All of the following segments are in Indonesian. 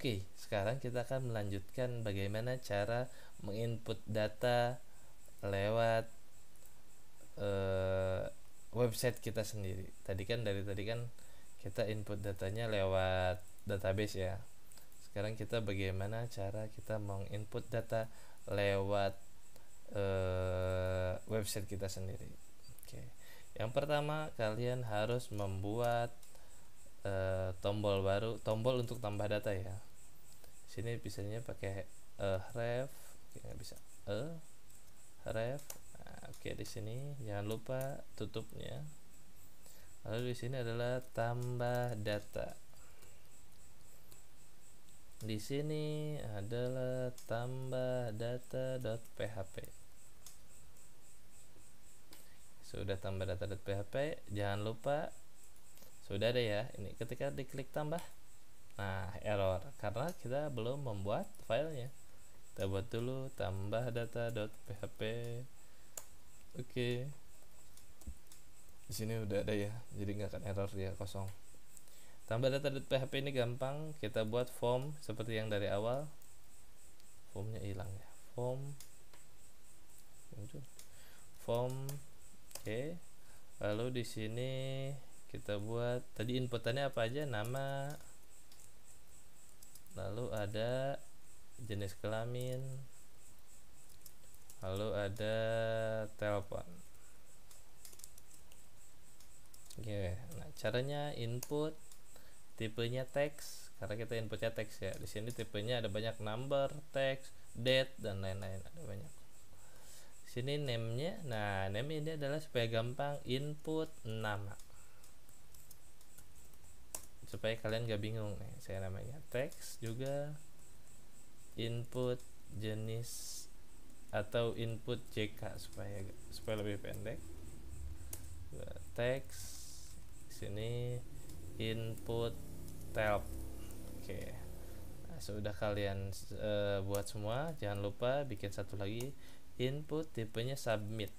Oke, sekarang kita akan melanjutkan bagaimana cara menginput data lewat website kita sendiri. Tadi kan kita input datanya lewat database ya. Sekarang kita bagaimana cara kita menginput data lewat website kita sendiri. Oke. Yang pertama, kalian harus membuat tombol untuk tambah data ya. Sini bisanya pakai ref, nggak bisa ref. Nah, oke, di sini jangan lupa tutupnya. Lalu di sini adalah tambah data. Di sini adalah tambah data.php. Sudah tambah data.php, jangan lupa sudah ada ya. Ini ketika diklik tambah, nah error karena kita belum membuat filenya. Kita buat dulu tambah data.php. Oke. Di sini udah ada ya, jadi nggak akan error dia kosong. Tambah data.php ini gampang, kita buat form seperti yang dari awal. Formnya hilang ya. Form. Oke. Lalu di sini kita buat tadi inputannya apa aja, nama, lalu ada jenis kelamin, lalu ada telepon. Oke, nah caranya input tipenya teks, karena kita inputnya teks ya. Di sini tipenya ada banyak, number, teks, date dan lain-lain, ada banyak. Di sini name-nya, nah name ini adalah supaya gampang input nama, supaya kalian gak bingung nih. Saya namanya teks juga, input jenis atau input JK supaya lebih pendek. Teks. Sini input tab. Oke. Nah, sudah kalian buat semua, jangan lupa bikin satu lagi, input tipenya submit.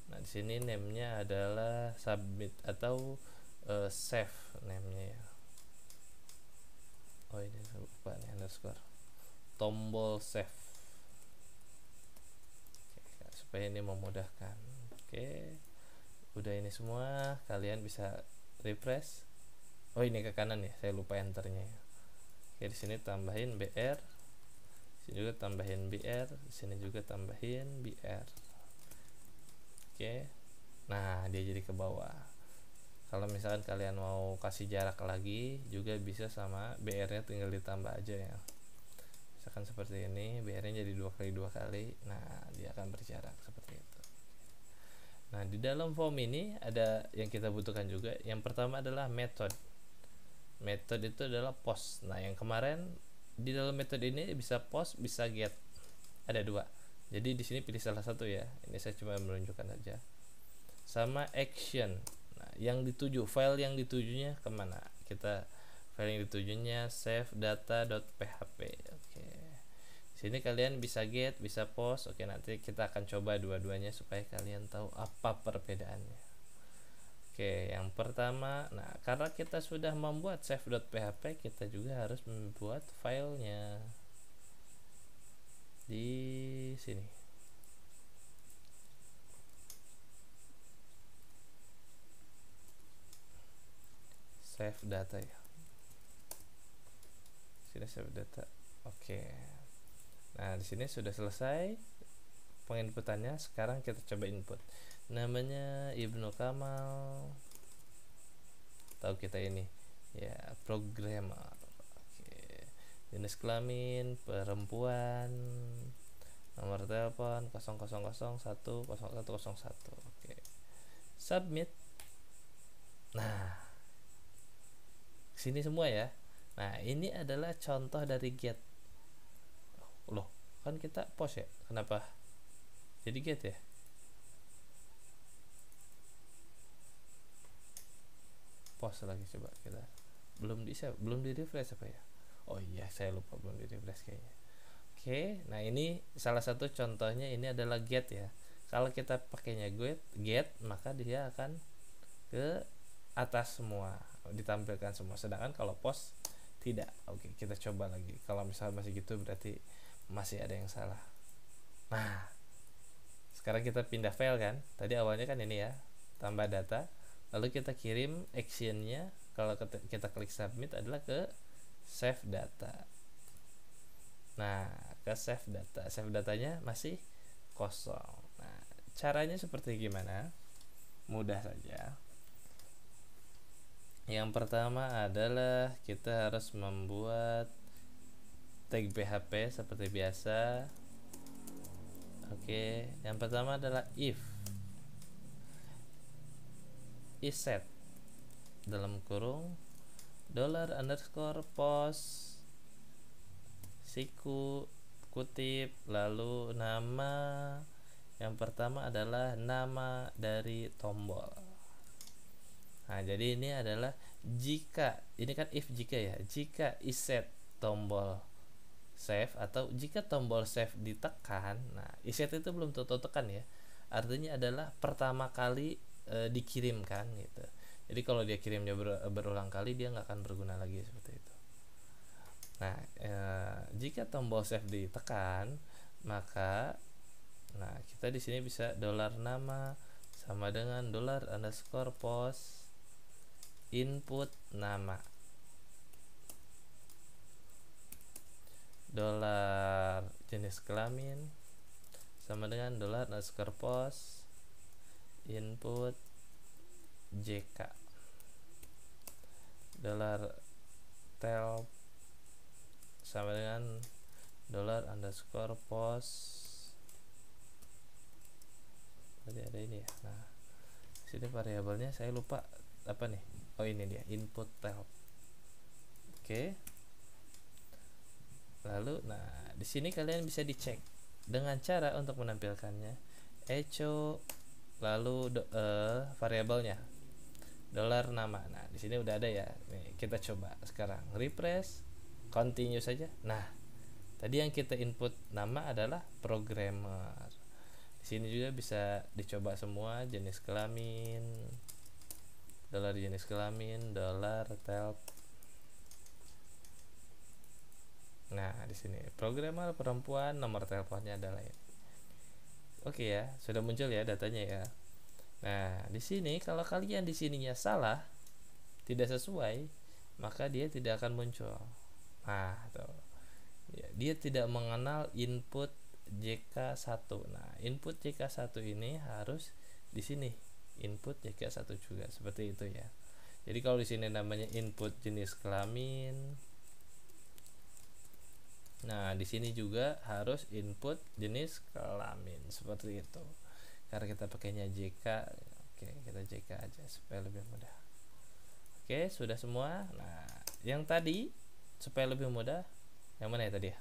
Nah, di sini name-nya adalah submit atau save name-nya ya. Oh, ini lupa nih underscore. Tombol save. Oke, supaya ini memudahkan. Oke. Udah ini semua, kalian bisa refresh. Oh, ini ke kanan ya, saya lupa enternya ya. Oke, di sini tambahin BR, sini juga tambahin BR, di sini juga tambahin BR. Oke, nah dia jadi ke bawah. Kalau misalkan kalian mau kasih jarak lagi juga bisa, sama BR nya tinggal ditambah aja ya. Misalkan seperti ini, BR nya jadi 2 kali, nah dia akan berjarak seperti itu. Nah, di dalam form ini ada yang kita butuhkan juga. Yang pertama adalah method. Method itu adalah post. Nah, yang kemarin di dalam metode ini bisa post, bisa get. Ada 2. Jadi di sini pilih salah satu ya. Ini saya cuma menunjukkan aja. Sama action. Nah, yang dituju, file yang ditujunya kemana? File yang ditujunya save data.php. Oke. Sini kalian bisa get, bisa post. Oke, nanti kita akan coba dua-duanya supaya kalian tahu apa perbedaannya. Oke, yang pertama, nah karena kita sudah membuat save.php, kita juga harus membuat filenya di sini. Save data ya. Sini save data. Oke. Nah, di sini sudah selesai penginputannya. Sekarang kita coba input. Namanya Ibnu Kamal. Tahu kita ini ya, programmer. Oke. Jenis kelamin perempuan. Nomor telepon 00010101. Oke. Submit. Nah, sini semua ya. Nah, ini adalah contoh dari get. Loh, kan kita post ya, kenapa jadi get ya? Post lagi, coba kita belum di refresh apa ya? Oh iya, saya lupa, belum di refresh kayaknya. Oke, nah ini salah satu contohnya, ini adalah get ya. Kalau kita pakainya get, maka dia akan ke atas semua, ditampilkan semua. Sedangkan kalau post Tidak. Oke, kita coba lagi. Kalau misalnya masih gitu berarti masih ada yang salah. Nah, sekarang kita pindah file kan. Tadi awalnya kan ini ya, tambah data. Lalu kita kirim actionnya. Kalau kita klik submit adalah ke save data. Nah, ke save data. Save datanya masih kosong. Nah, caranya seperti gimana? Mudah saja. Yang pertama adalah kita harus membuat tag PHP seperti biasa. Oke, yang pertama adalah if isset dalam kurung $_post siku kutip lalu nama. Yang pertama adalah nama dari tombol. Nah, jadi ini adalah jika, ini kan if jika ya, jika isset tombol save atau jika tombol save ditekan. Nah, isset itu belum tentu tekan ya. Artinya adalah pertama kali dikirimkan gitu. Jadi kalau dia kirimnya berulang kali dia nggak akan berguna lagi seperti itu. Nah, jika tombol save ditekan, maka kita di sini bisa $nama sama dengan $_post input nama, $jenis kelamin sama dengan $_post input JK, $tel sama dengan $_post. Tadi ada ini ya. Nah, sini variabelnya saya lupa apa nih. Oh, ini dia, input tel. Oke. Lalu di sini kalian bisa dicek dengan cara untuk menampilkannya echo lalu variabelnya $nama. Nah, di sini udah ada ya. Nih, kita coba sekarang refresh, continue saja. Nah, tadi yang kita input nama adalah programmer. Di sini juga bisa dicoba semua jenis kelamin, $jenis kelamin, $tel. Nah, di sini programmer perempuan, nomor teleponnya adalah ini. Oke ya, sudah muncul ya datanya ya. Nah, di sini kalau kalian di sininya salah, tidak sesuai, maka dia tidak akan muncul. Nah, tuh. Ya, dia tidak mengenal input JK1. Nah, input JK1 ini harus di sini input JK1 juga seperti itu ya. Jadi kalau di sini namanya input jenis kelamin. Nah, di sini juga harus input jenis kelamin seperti itu. Karena kita pakainya JK. Oke, kita JK aja supaya lebih mudah. Oke, sudah semua. Nah, yang tadi supaya lebih mudah yang mana ya tadi ya?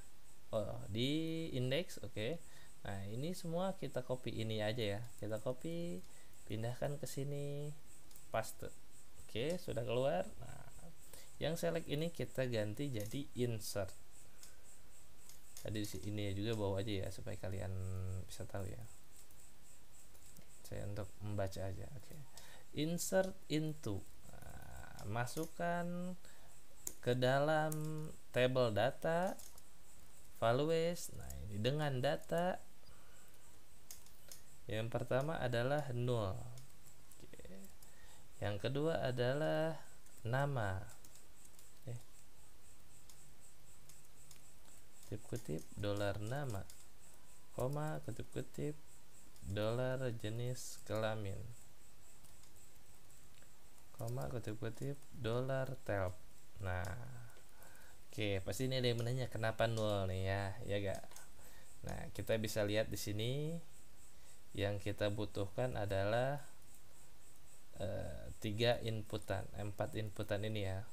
Oh, di index. Oke. Nah, ini semua kita copy ini aja ya. Kita copy, pindahkan ke sini, paste. Oke, sudah keluar. Nah, yang select ini kita ganti jadi insert. Tadi ini juga bawa aja ya supaya kalian bisa tahu ya. Saya untuk membaca aja. Oke. Insert into. Nah, masukkan ke dalam table data values. Nah, ini dengan data yang pertama adalah null. Oke. Yang kedua adalah nama. Kutip $nama, koma kutip $jenis kelamin, koma kutip $tel. Nah, oke, pasti ini ada yang menanya kenapa nol nih ya, ya gak? Nah, kita bisa lihat di sini yang kita butuhkan adalah 4 inputan ini ya.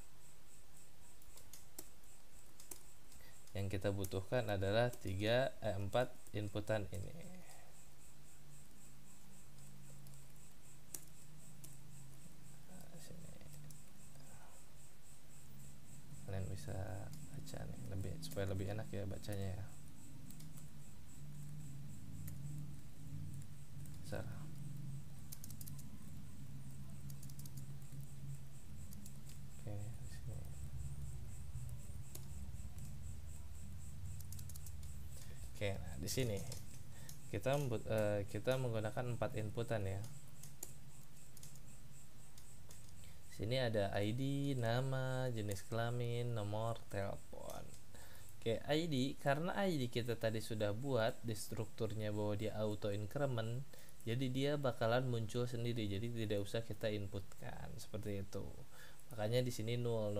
Yang kita butuhkan adalah 4 inputan ini. Nah, sini. Kalian bisa baca nih supaya lebih enak ya bacanya ya. Salah. Oke, di sini. Oke, nah di sini kita menggunakan 4 inputan ya. Sini ada ID, nama, jenis kelamin, nomor telepon. Oke, ID, karena ID kita tadi sudah buat di strukturnya bahwa dia auto increment, jadi dia bakalan muncul sendiri, jadi tidak usah kita inputkan seperti itu. Makanya di sini 0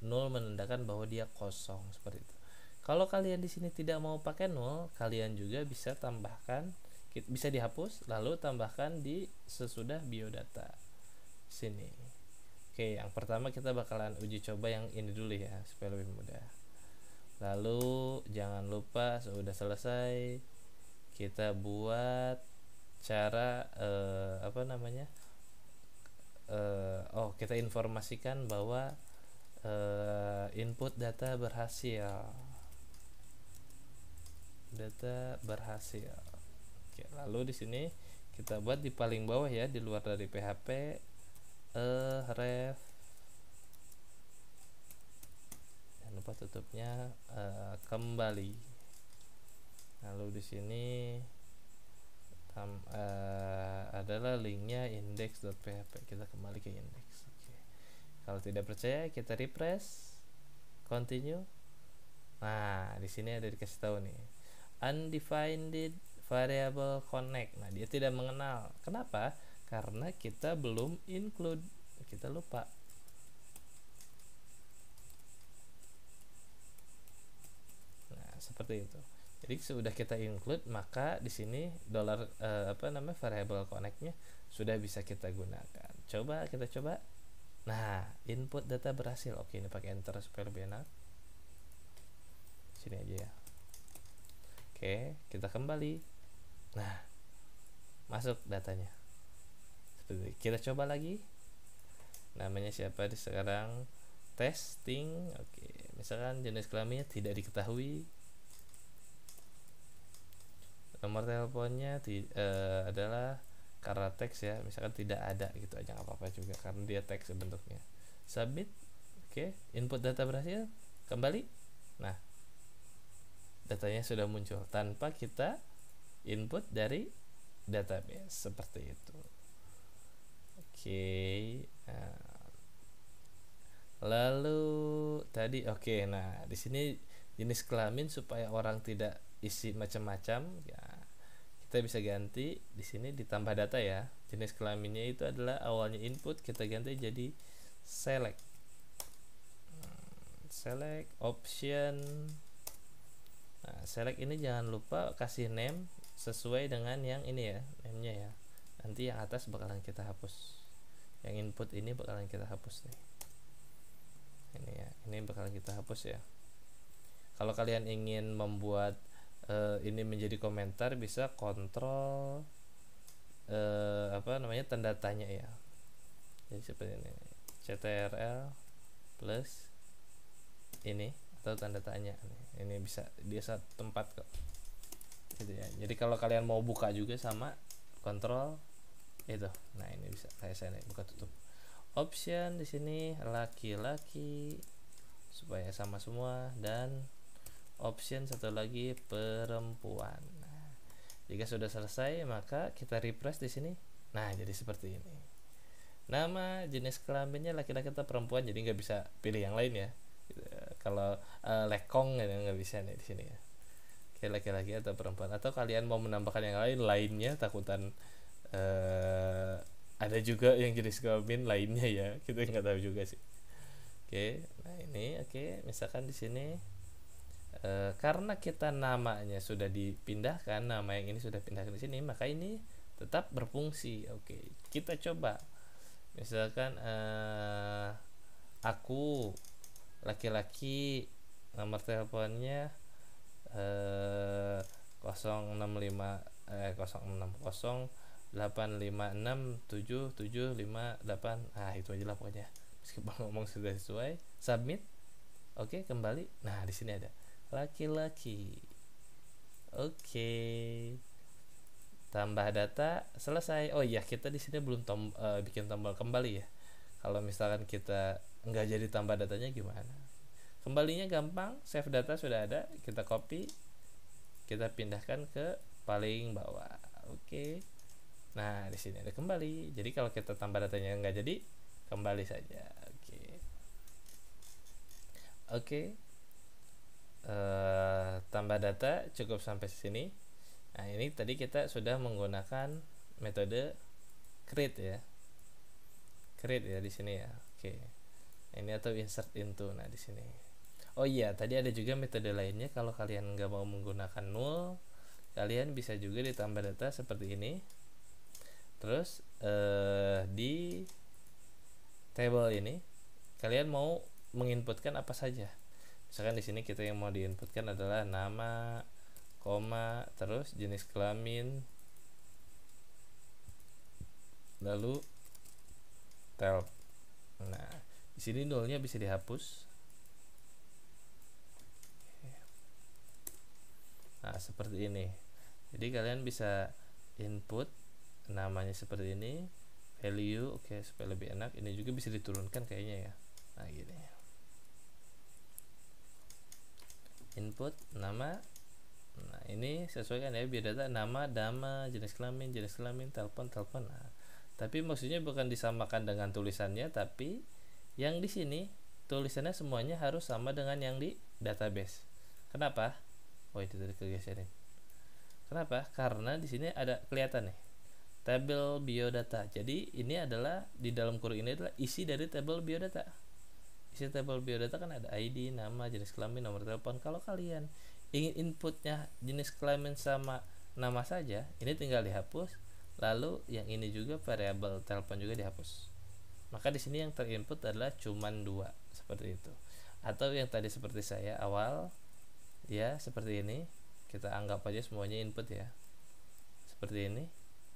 menandakan bahwa dia kosong seperti itu. Kalau kalian di sini tidak mau pakai 0, kalian juga bisa tambahkan, bisa dihapus lalu tambahkan di sesudah biodata sini. Oke, yang pertama kita bakalan uji coba yang ini dulu ya supaya lebih mudah. Lalu jangan lupa sudah selesai kita buat cara kita informasikan bahwa input data berhasil. Oke, lalu di sini kita buat di paling bawah ya, di luar dari PHP ref, jangan lupa tutupnya, kembali. Lalu di sini adalah linknya index.php, kita kembali ke index. Oke. Kalau tidak percaya kita refresh, continue. Nah di sini ada dikasih tahu nih undefined variable connect. Nah dia tidak mengenal. Kenapa? Karena kita belum include, kita lupa. Nah seperti itu. Jadi sudah kita include, maka di sini variable connectnya sudah bisa kita gunakan. Coba kita coba. Nah input data berhasil. Oke, ini pakai enter supaya lebih enak. Sini aja ya. Oke, kita kembali. Nah masuk datanya. Seperti kita coba lagi. Namanya siapa di sekarang? Testing. Oke, misalkan jenis kelaminnya tidak diketahui. Nomor teleponnya adalah karena teks ya, misalkan tidak ada gitu aja, nggak apa-apa juga karena dia teks bentuknya. Submit. Oke, input data berhasil. Kembali. Nah datanya sudah muncul tanpa kita input dari database seperti itu. Oke. Nah, lalu tadi nah di sini jenis kelamin supaya orang tidak isi macam-macam ya, kita bisa ganti di sini ditambah data ya. Jenis kelaminnya itu adalah awalnya input, kita ganti jadi select. Select option. Nah, select ini jangan lupa kasih name sesuai dengan yang ini ya, name-nya ya. Nanti yang atas bakalan kita hapus. Yang input ini bakalan kita hapus nih. Ini ya, ini bakalan kita hapus ya. Kalau kalian ingin membuat ini menjadi komentar, bisa kontrol tanda tanya ya. Jadi seperti ini, ctrl plus ini atau tanda tanya nih. Ini bisa dia satu tempat kok gitu ya. Jadi kalau kalian mau buka juga sama kontrol itu. Nah ini bisa kayak saya nih, buka tutup. Option di sini laki-laki supaya sama semua, dan option satu lagi perempuan. Nah, jika sudah selesai maka kita refresh di sini. Nah jadi seperti ini. Nama, jenis kelaminnya laki-laki atau perempuan, jadi nggak bisa pilih yang lain ya. Kalau lekong nggak bisa nih di sini ya. Oke, laki-laki atau perempuan, atau kalian mau menambahkan yang lainnya, takutan ada juga yang jenis kelamin lainnya ya, kita nggak tahu juga sih. Oke, nah ini misalkan di sini karena kita namanya sudah dipindahkan, nama yang ini sudah pindahkan di sini, maka ini tetap berfungsi. Oke, kita coba. Misalkan aku laki-laki, nomor teleponnya 06085677578. Nah itu aja lah pokoknya, meskipun ngomong sudah sesuai. Submit. Oke, kembali. Nah di sini ada laki-laki. Oke, tambah data selesai. Oh iya, kita di sini belum bikin tombol kembali ya. Kalau misalkan kita nggak jadi tambah datanya gimana? Kembalinya gampang, save data sudah ada, kita copy, kita pindahkan ke paling bawah. Oke. Nah, di sini ada kembali. Jadi kalau kita tambah datanya nggak jadi, kembali saja. Oke. Oke. Tambah data cukup sampai sini. Nah, ini tadi kita sudah menggunakan metode create ya. Create ya di sini ya. Oke. Ini atau insert into. Nah, di sini. Oh iya, tadi ada juga metode lainnya. Kalau kalian nggak mau menggunakan null, kalian bisa juga ditambah data seperti ini. Terus di table ini kalian mau menginputkan apa saja. Misalkan di sini kita yang mau diinputkan adalah nama, koma, terus jenis kelamin, lalu tel. Nah, di sini nolnya bisa dihapus. Nah, seperti ini. Jadi kalian bisa input namanya seperti ini, value, oke, supaya lebih enak. Ini juga bisa diturunkan kayaknya ya. Nah, gini. Input nama. Nah, ini sesuaikan ya biodata nama, jenis kelamin, telepon. Nah, tapi maksudnya bukan disamakan dengan tulisannya, tapi yang di sini tulisannya semuanya harus sama dengan yang di database. Kenapa? Oh, itu tadi kegeserin. Kenapa? Karena di sini ada kelihatan nih tabel biodata. Jadi ini adalah di dalam kurung ini adalah isi dari tabel biodata. Isi tabel biodata kan ada ID, nama, jenis kelamin, nomor telepon. Kalau kalian ingin inputnya jenis kelamin sama nama saja, ini tinggal dihapus. Lalu yang ini juga variabel telepon juga dihapus. Maka di sini yang terinput adalah cuman 2 seperti itu. Atau yang tadi seperti saya awal ya seperti ini, kita anggap aja semuanya input ya, seperti ini,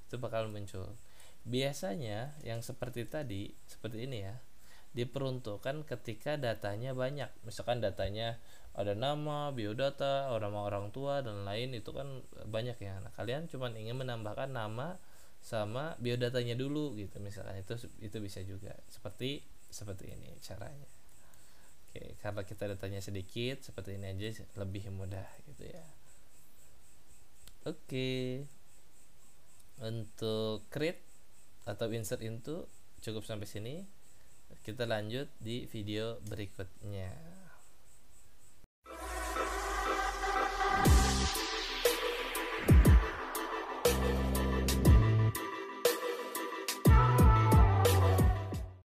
itu bakal muncul. Biasanya yang seperti tadi, seperti ini ya, diperuntukkan ketika datanya banyak. Misalkan datanya ada nama, biodata, orang tua dan lain, itu kan banyak ya. Nah, kalian cuma ingin menambahkan nama sama biodatanya dulu gitu, misalkan itu bisa juga seperti ini caranya. Oke, karena kita datanya sedikit, seperti ini aja lebih mudah gitu ya. Oke. Untuk create atau insert into cukup sampai sini. Kita lanjut di video berikutnya.